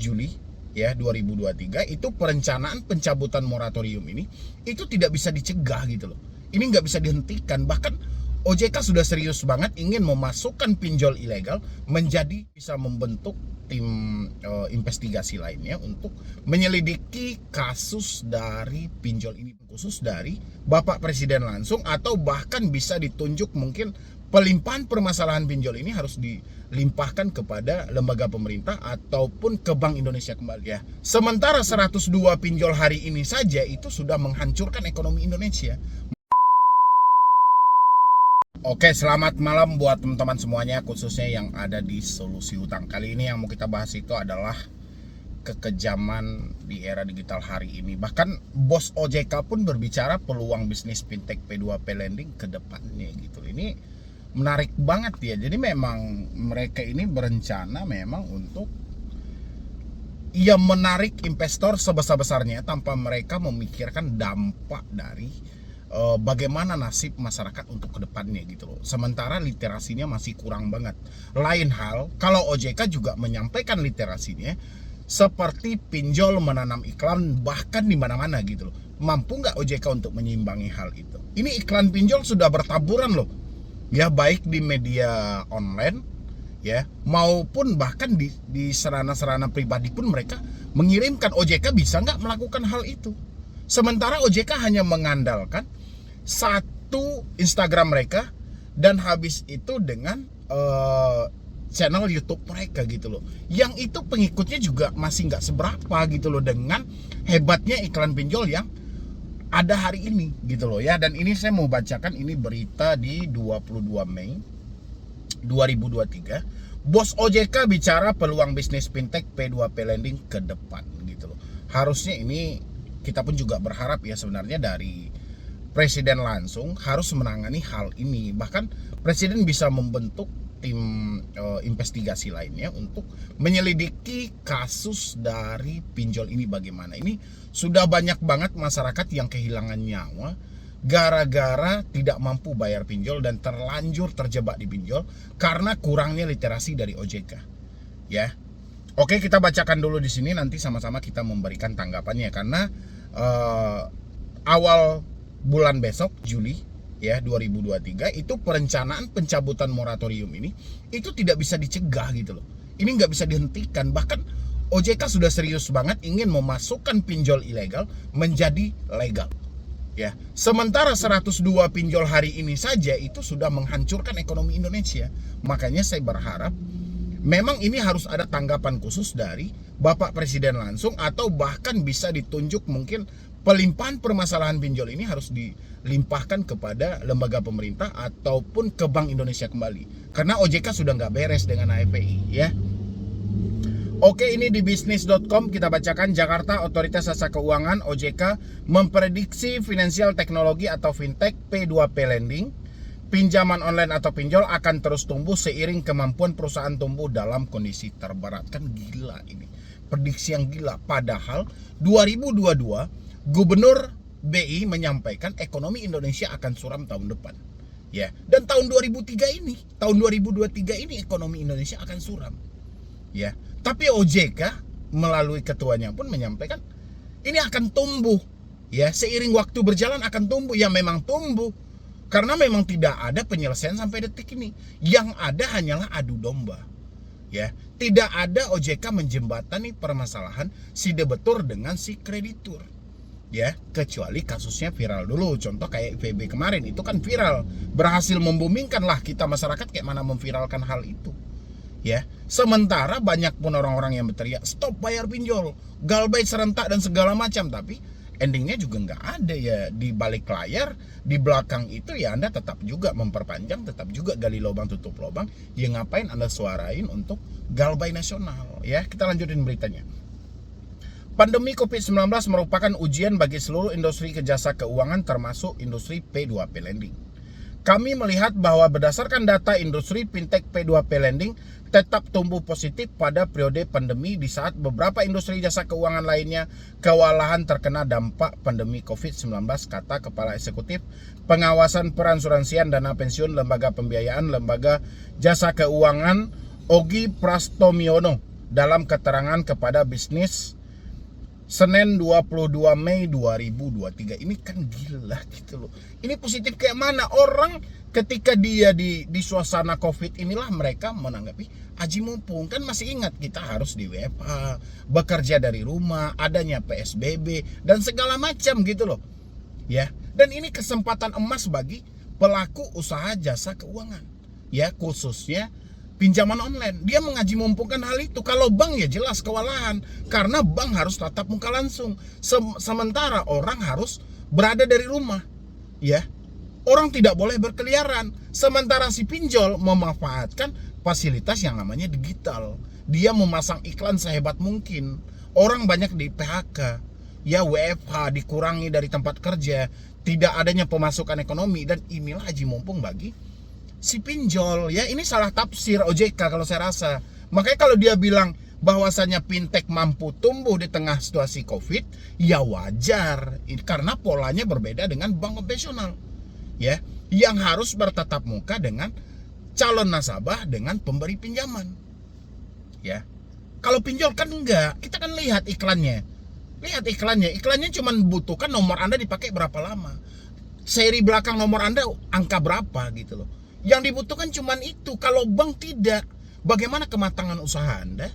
Juli ya 2023 itu perencanaan pencabutan moratorium ini itu tidak bisa dicegah gitu loh. Ini nggak bisa dihentikan. Bahkan OJK sudah serius banget ingin memasukkan pinjol ilegal menjadi bisa membentuk tim investigasi lainnya untuk menyelidiki kasus dari pinjol ini, khusus dari Bapak Presiden langsung, atau bahkan bisa ditunjuk mungkin pelimpahan permasalahan pinjol ini harus dilimpahkan kepada lembaga pemerintah ataupun ke Bank Indonesia kembali ya. Sementara 102 pinjol hari ini saja itu sudah menghancurkan ekonomi Indonesia. Oke, selamat malam buat teman-teman semuanya, khususnya yang ada di Solusi Hutang. Kali ini yang mau kita bahas itu adalah kekejaman di era digital hari ini. Bahkan bos OJK pun berbicara peluang bisnis fintech P2P lending ke depannya gitu. Ini menarik banget ya. Jadi memang mereka ini berencana memang untuk menarik investor sebesar-besarnya tanpa mereka memikirkan dampak dari bagaimana nasib masyarakat untuk kedepannya gitu loh. Sementara literasinya masih kurang banget. Lain hal kalau OJK juga menyampaikan literasinya seperti pinjol menanam iklan bahkan di mana-mana gitu loh. Mampu nggak OJK untuk menyeimbangi hal itu? Ini iklan pinjol sudah bertaburan loh. Ya, baik di media online ya maupun bahkan di sarana-sarana pribadi pun mereka mengirimkan. OJK bisa nggak melakukan hal itu? Sementara OJK hanya mengandalkan satu Instagram mereka dan habis itu dengan channel YouTube mereka gitu loh. Yang itu pengikutnya juga masih nggak seberapa gitu loh dengan hebatnya iklan pinjol yang ada hari ini gitu loh ya. Dan ini saya mau bacakan ini berita di 22 Mei 2023. Bos OJK bicara peluang bisnis fintech P2P lending ke depan gitu loh. Harusnya ini kita pun juga berharap ya sebenarnya dari Presiden langsung harus menangani hal ini. Bahkan Presiden bisa membentuk tim investigasi lainnya untuk menyelidiki kasus dari pinjol ini bagaimana. Ini sudah banyak banget masyarakat yang kehilangan nyawa gara-gara tidak mampu bayar pinjol dan terlanjur terjebak di pinjol karena kurangnya literasi dari OJK. Ya. Oke, kita bacakan dulu di sini, nanti sama-sama kita memberikan tanggapannya karena awal bulan besok Juli ya 2023 itu perencanaan pencabutan moratorium ini itu tidak bisa dicegah gitu loh. Ini nggak bisa dihentikan. Bahkan OJK sudah serius banget ingin memasukkan pinjol ilegal menjadi legal. Ya, sementara 102 pinjol hari ini saja itu sudah menghancurkan ekonomi Indonesia. Makanya saya berharap memang ini harus ada tanggapan khusus dari Bapak Presiden langsung, atau bahkan bisa ditunjuk mungkin pelimpahan permasalahan pinjol ini harus dilimpahkan kepada lembaga pemerintah ataupun ke Bank Indonesia kembali. Karena OJK sudah nggak beres dengan AFPI ya. Oke, ini di bisnis.com kita bacakan, Jakarta Otoritas Jasa Keuangan OJK memprediksi finansial teknologi atau fintech P2P lending, pinjaman online atau pinjol akan terus tumbuh seiring kemampuan perusahaan tumbuh dalam kondisi terberat. Kan gila ini, prediksi yang gila. Padahal 2022 Gubernur BI menyampaikan ekonomi Indonesia akan suram tahun depan. Ya, dan tahun 2023 ini ekonomi Indonesia akan suram. Ya, tapi OJK melalui ketuanya pun menyampaikan ini akan tumbuh. Ya, seiring waktu berjalan akan tumbuh. Ya, memang tumbuh. Karena memang tidak ada penyelesaian sampai detik ini. Yang ada hanyalah adu domba. Ya, tidak ada OJK menjembatani permasalahan si debitur dengan si kreditur. Ya, kecuali kasusnya viral dulu. Contoh kayak IPB kemarin itu kan viral, berhasil membumingkan lah kita masyarakat kayak mana memviralkan hal itu. Ya, sementara banyak pun orang-orang yang berteriak stop bayar pinjol, galbait serentak dan segala macam, tapi endingnya juga nggak ada ya. Di balik layar, di belakang itu ya Anda tetap juga memperpanjang, tetap juga gali lubang tutup lubang. Ya ngapain Anda suarain untuk galbait nasional? Ya, kita lanjutin beritanya. Pandemi COVID-19 merupakan ujian bagi seluruh industri jasa keuangan termasuk industri P2P lending. Kami melihat bahwa berdasarkan data industri fintech P2P lending tetap tumbuh positif pada periode pandemi di saat beberapa industri jasa keuangan lainnya kewalahan terkena dampak pandemi COVID-19, kata Kepala Eksekutif Pengawasan Peransuransian Dana Pensiun Lembaga Pembiayaan Lembaga Jasa Keuangan Ogi Prastomiono dalam keterangan kepada bisnis Senin 22 Mei 2023. Ini kan gila gitu loh. Ini positif kayak mana? Orang ketika dia di suasana Covid inilah mereka menanggapi aji mumpung. Kan masih ingat kita harus di WFH, bekerja dari rumah, adanya PSBB dan segala macam gitu loh. Ya. Dan ini kesempatan emas bagi pelaku usaha jasa keuangan. Ya, khususnya pinjaman online. Dia mengaji mumpungkan hal itu. Kalau bank ya jelas kewalahan, karena bank harus tatap muka langsung. Sementara orang harus berada dari rumah. Ya. Orang tidak boleh berkeliaran. Sementara si pinjol memanfaatkan fasilitas yang namanya digital. Dia memasang iklan sehebat mungkin. Orang banyak di PHK. Ya, WFH, dikurangi dari tempat kerja, tidak adanya pemasukan ekonomi, dan inilah aji mumpung bagi si pinjol. Ya, ini salah tafsir OJK kalau saya rasa. Makanya kalau dia bilang bahwasanya fintech mampu tumbuh di tengah situasi Covid, ya wajar, karena polanya berbeda dengan bank konvensional. Ya, yang harus bertatap muka dengan calon nasabah dengan pemberi pinjaman. Ya. Kalau pinjol kan enggak. Kita kan lihat iklannya. Iklannya cuma butuhkan nomor Anda dipakai berapa lama. Seri belakang nomor Anda angka berapa gitu loh. Yang dibutuhkan cuma itu. Kalau bank tidak, bagaimana kematangan usaha Anda?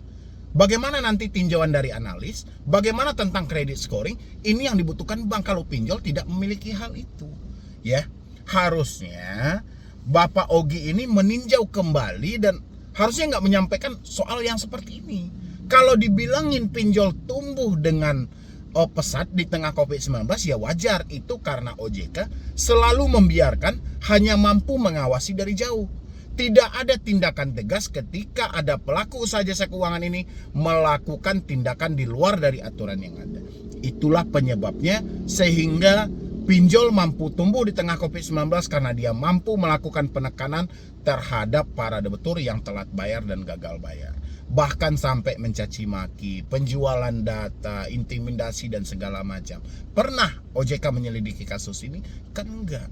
Bagaimana nanti tinjauan dari analis? Bagaimana tentang credit scoring? Ini yang dibutuhkan bank. Kalau pinjol tidak memiliki hal itu. Ya, harusnya Bapak Ogi ini meninjau kembali dan harusnya nggak menyampaikan soal yang seperti ini. Kalau dibilangin pinjol tumbuh dengan pesat di tengah Covid-19, ya wajar. Itu karena OJK selalu membiarkan, hanya mampu mengawasi dari jauh. Tidak ada tindakan tegas ketika ada pelaku usaha jasa keuangan ini melakukan tindakan di luar dari aturan yang ada. Itulah penyebabnya sehingga pinjol mampu tumbuh di tengah Covid-19 karena dia mampu melakukan penekanan terhadap para debitur yang telat bayar dan gagal bayar. Bahkan sampai mencaci maki, penjualan data, intimidasi dan segala macam. Pernah OJK menyelidiki kasus ini? Kan enggak.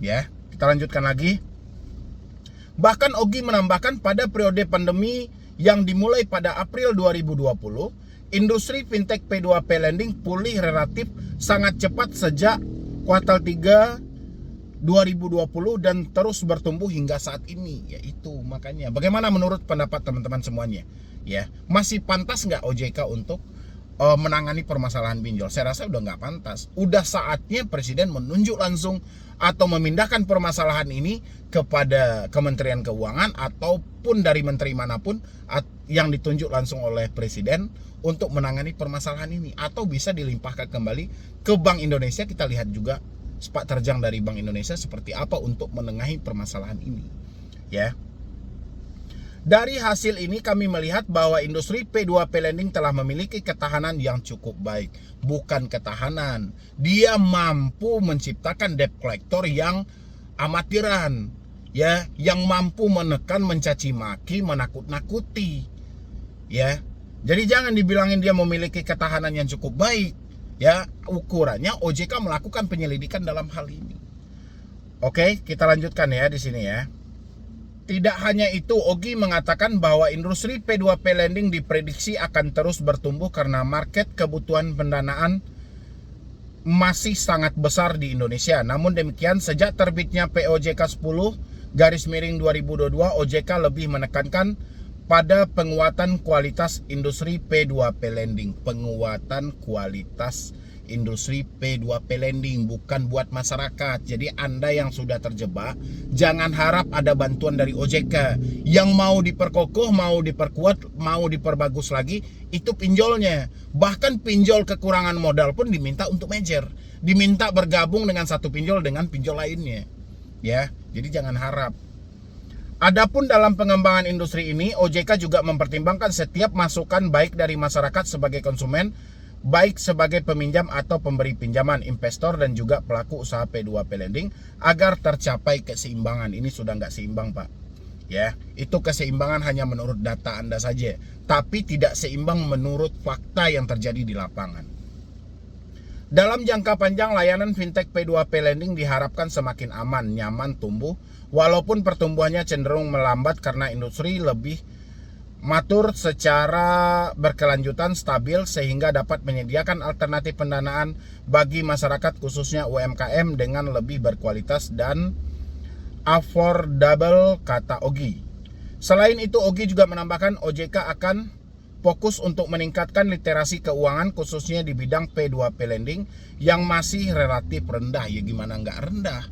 Ya, kita lanjutkan lagi. Bahkan Ogi menambahkan pada periode pandemi yang dimulai pada April 2020, industri fintech P2P lending pulih relatif sangat cepat sejak kuartal 3 2020 dan terus bertumbuh hingga saat ini. Yaitu makanya bagaimana menurut pendapat teman-teman semuanya? Ya, masih pantas nggak OJK untuk menangani permasalahan pinjol? Saya rasa udah nggak pantas. Udah saatnya Presiden menunjuk langsung atau memindahkan permasalahan ini kepada Kementerian Keuangan ataupun dari menteri manapun yang ditunjuk langsung oleh Presiden untuk menangani permasalahan ini, atau bisa dilimpahkan kembali ke Bank Indonesia. Kita lihat juga sepak terjang dari Bank Indonesia seperti apa untuk menengahi permasalahan ini. Ya. Dari hasil ini kami melihat bahwa industri P2P lending telah memiliki ketahanan yang cukup baik. Bukan ketahanan, dia mampu menciptakan debt collector yang amatiran, ya, yang mampu menekan, mencaci maki, menakut-nakuti. Ya. Jadi jangan dibilangin dia memiliki ketahanan yang cukup baik. Ya, ukurannya OJK melakukan penyelidikan dalam hal ini. Oke, kita lanjutkan ya di sini ya. Tidak hanya itu, Ogi mengatakan bahwa industri P2P lending diprediksi akan terus bertumbuh karena market kebutuhan pendanaan masih sangat besar di Indonesia. Namun demikian, sejak terbitnya POJK 10/2022, OJK lebih menekankan pada penguatan kualitas industri P2P lending. Penguatan kualitas industri P2P lending, bukan buat masyarakat. Jadi Anda yang sudah terjebak, jangan harap ada bantuan dari OJK. Yang mau diperkokoh, mau diperkuat, mau diperbagus lagi, itu pinjolnya. Bahkan pinjol kekurangan modal pun diminta untuk merger, diminta bergabung dengan satu pinjol dengan pinjol lainnya. Ya, jadi jangan harap. Adapun dalam pengembangan industri ini, OJK juga mempertimbangkan setiap masukan baik dari masyarakat sebagai konsumen, baik sebagai peminjam atau pemberi pinjaman, investor dan juga pelaku usaha P2P lending agar tercapai keseimbangan. Ini sudah nggak seimbang, Pak. Ya, itu keseimbangan hanya menurut data Anda saja, tapi tidak seimbang menurut fakta yang terjadi di lapangan. Dalam jangka panjang, layanan fintech P2P lending diharapkan semakin aman, nyaman tumbuh, walaupun pertumbuhannya cenderung melambat karena industri lebih matur secara berkelanjutan stabil sehingga dapat menyediakan alternatif pendanaan bagi masyarakat khususnya UMKM dengan lebih berkualitas dan affordable, kata Ogi. Selain itu, Ogi juga menambahkan OJK akan fokus untuk meningkatkan literasi keuangan khususnya di bidang P2P lending yang masih relatif rendah. Ya gimana nggak rendah?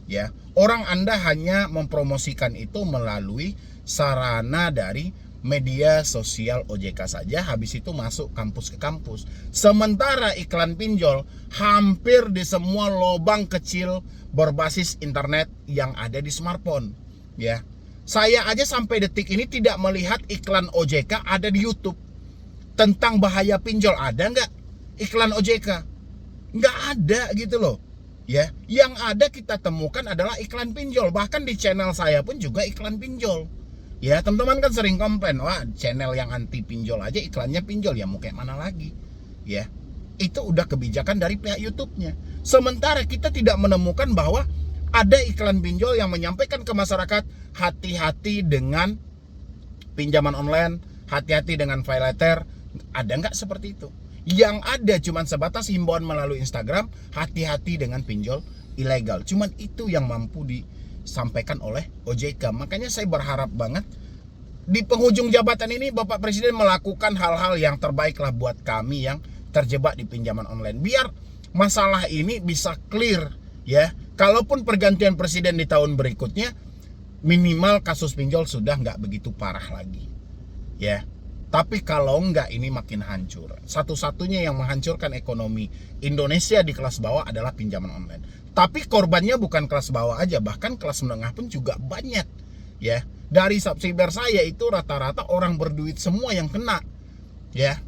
Ya, orang Anda hanya mempromosikan itu melalui sarana dari media sosial OJK saja, habis itu masuk kampus ke kampus. Sementara iklan pinjol hampir di semua lubang kecil berbasis internet yang ada di smartphone. Ya, saya aja sampai detik ini tidak melihat iklan OJK ada di YouTube tentang bahaya pinjol. Ada nggak iklan OJK? Nggak ada gitu loh. Ya, yang ada kita temukan adalah iklan pinjol. Bahkan di channel saya pun juga iklan pinjol. Ya, teman-teman kan sering komplain, wah channel yang anti pinjol aja iklannya pinjol, ya mau kayak mana lagi? Ya, itu udah kebijakan dari pihak YouTube-nya. Sementara kita tidak menemukan bahwa ada iklan pinjol yang menyampaikan ke masyarakat hati-hati dengan pinjaman online, hati-hati dengan pay later. Ada nggak seperti itu? Yang ada cuman sebatas himbauan melalui Instagram, hati-hati dengan pinjol ilegal. Cuman itu yang mampu disampaikan oleh OJK. Makanya saya berharap banget di penghujung jabatan ini Bapak Presiden melakukan hal-hal yang terbaik lah buat kami yang terjebak di pinjaman online. Biar masalah ini bisa clear ya. Kalaupun pergantian presiden di tahun berikutnya, minimal kasus pinjol sudah nggak begitu parah lagi. Ya. Tapi kalau enggak, ini makin hancur. Satu-satunya yang menghancurkan ekonomi Indonesia di kelas bawah adalah pinjaman online. Tapi korbannya bukan kelas bawah aja, bahkan kelas menengah pun juga banyak. Ya, dari subscriber saya itu rata-rata orang berduit semua yang kena. Ya,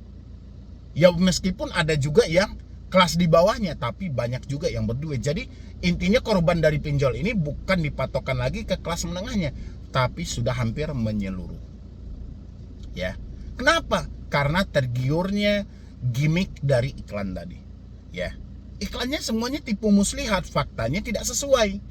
ya meskipun ada juga yang kelas di bawahnya, tapi banyak juga yang berduit. Jadi intinya korban dari pinjol ini bukan dipatokkan lagi ke kelas menengahnya, tapi sudah hampir menyeluruh. Ya. Kenapa? Karena tergiurnya gimmick dari iklan tadi. Ya, iklannya semuanya tipu muslihat, faktanya tidak sesuai.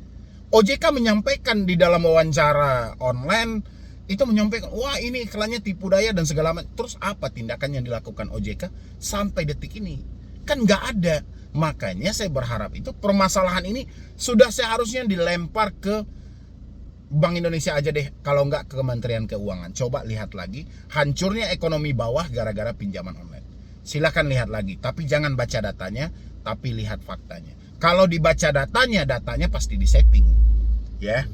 OJK menyampaikan di dalam wawancara online itu menyampaikan, wah ini iklannya tipu daya dan segala macam. Terus apa tindakan yang dilakukan OJK sampai detik ini? Kan nggak ada. Makanya saya berharap itu permasalahan ini sudah seharusnya dilempar ke Bank Indonesia aja deh, kalau nggak ke Kementerian Keuangan. Coba lihat lagi hancurnya ekonomi bawah gara-gara pinjaman online. Silahkan lihat lagi, tapi jangan baca datanya, tapi lihat faktanya. Kalau dibaca datanya pasti disetting. Ya.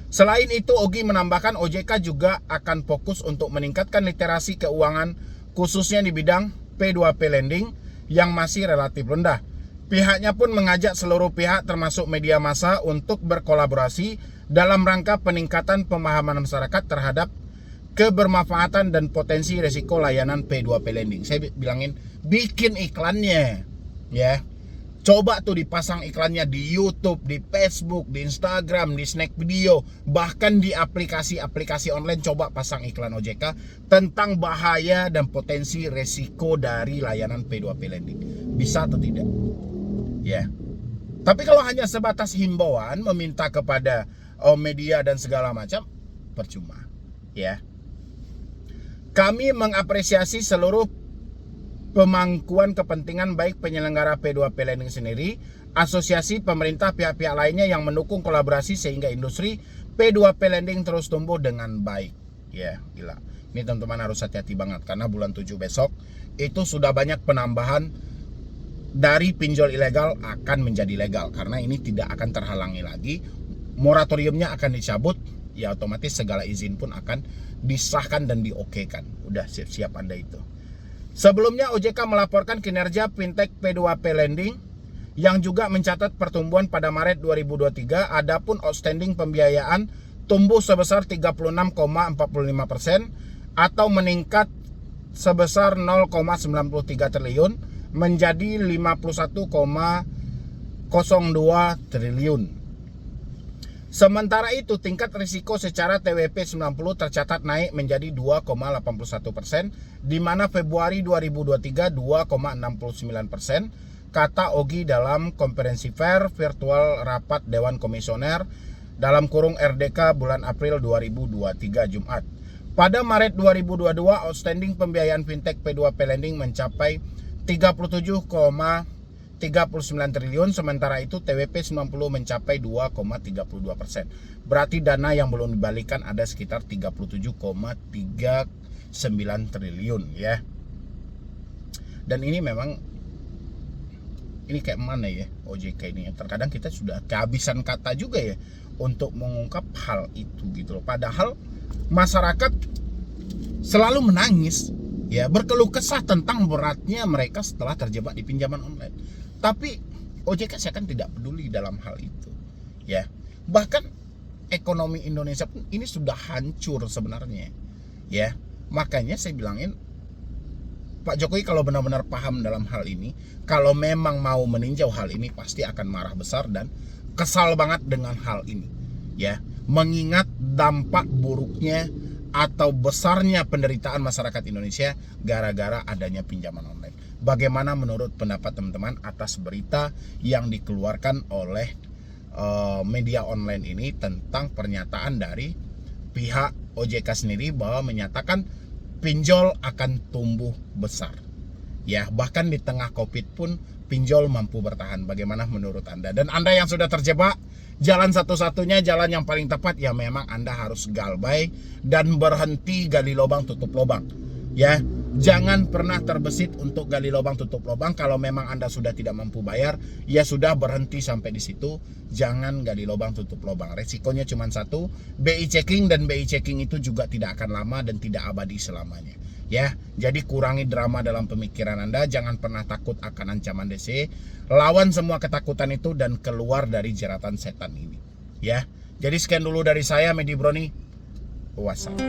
Selain itu, Ogi menambahkan OJK juga akan fokus untuk meningkatkan literasi keuangan khususnya di bidang P2P lending yang masih relatif rendah. Pihaknya pun mengajak seluruh pihak termasuk media massa untuk berkolaborasi dalam rangka peningkatan pemahaman masyarakat terhadap kebermanfaatan dan potensi resiko layanan P2P lending. Saya bilangin bikin iklannya ya. Coba tuh dipasang iklannya di YouTube, di Facebook, di Instagram, di Snack Video, bahkan di aplikasi-aplikasi online. Coba pasang iklan OJK tentang bahaya dan potensi resiko dari layanan P2P lending. Bisa atau tidak? Ya. Tapi kalau hanya sebatas himbauan meminta kepada media dan segala macam, percuma. Ya. Kami mengapresiasi seluruh pemangkuan kepentingan baik penyelenggara P2P lending sendiri, asosiasi, pemerintah, pihak-pihak lainnya yang mendukung kolaborasi sehingga industri P2P lending terus tumbuh dengan baik. Ya, gila. Ini teman-teman harus hati-hati banget karena bulan 7 besok itu sudah banyak penambahan dari pinjol ilegal akan menjadi legal karena ini tidak akan terhalangi lagi. Moratoriumnya akan dicabut, ya otomatis segala izin pun akan disahkan dan diokekan. Udah siap-siap Anda itu. Sebelumnya OJK melaporkan kinerja fintech P2P lending yang juga mencatat pertumbuhan pada Maret 2023. Adapun outstanding pembiayaan tumbuh sebesar 36,45% atau meningkat sebesar 0,93 triliun menjadi 51,02 triliun. Sementara itu tingkat risiko secara TWP 90 tercatat naik menjadi 2,81%, di mana Februari 2023 2,69%, kata Ogi dalam konferensi pers virtual rapat Dewan Komisioner dalam kurung RDK bulan April 2023 Jumat. Pada Maret 2022 outstanding pembiayaan fintech P2P lending mencapai 37,39 triliun, sementara itu TWP 90 mencapai 2,32%. Berarti dana yang belum dibalikan ada sekitar 37,39 triliun ya. Dan ini memang ini kayak mana ya OJK ini ya. Terkadang kita sudah kehabisan kata juga ya untuk mengungkap hal itu gitu loh. Padahal masyarakat selalu menangis ya, berkeluh kesah tentang beratnya mereka setelah terjebak di pinjaman online. Tapi OJK seakan tidak peduli dalam hal itu ya. Bahkan ekonomi Indonesia pun ini sudah hancur sebenarnya ya. Makanya saya bilangin Pak Jokowi kalau benar-benar paham dalam hal ini, kalau memang mau meninjau hal ini pasti akan marah besar dan kesal banget dengan hal ini ya. Mengingat dampak buruknya atau besarnya penderitaan masyarakat Indonesia gara-gara adanya pinjaman online. Bagaimana menurut pendapat teman-teman atas berita yang dikeluarkan oleh media online ini tentang pernyataan dari pihak OJK sendiri bahwa menyatakan pinjol akan tumbuh besar ya, bahkan di tengah Covid pun pinjol mampu bertahan. Bagaimana menurut Anda? Dan Anda yang sudah terjebak, jalan satu-satunya, jalan yang paling tepat ya memang Anda harus galbay dan berhenti gali lubang tutup lubang ya. Jangan pernah terbesit untuk gali lubang tutup lubang. Kalau memang Anda sudah tidak mampu bayar, ya sudah berhenti sampai di situ. Jangan gali lubang tutup lubang. Resikonya cuma satu, BI checking, dan BI checking itu juga tidak akan lama dan tidak abadi selamanya. Ya, jadi kurangi drama dalam pemikiran Anda. Jangan pernah takut akan ancaman DC. Lawan semua ketakutan itu dan keluar dari jeratan setan ini. Ya, jadi sekian dulu dari saya, Medi Broni. Wassalam.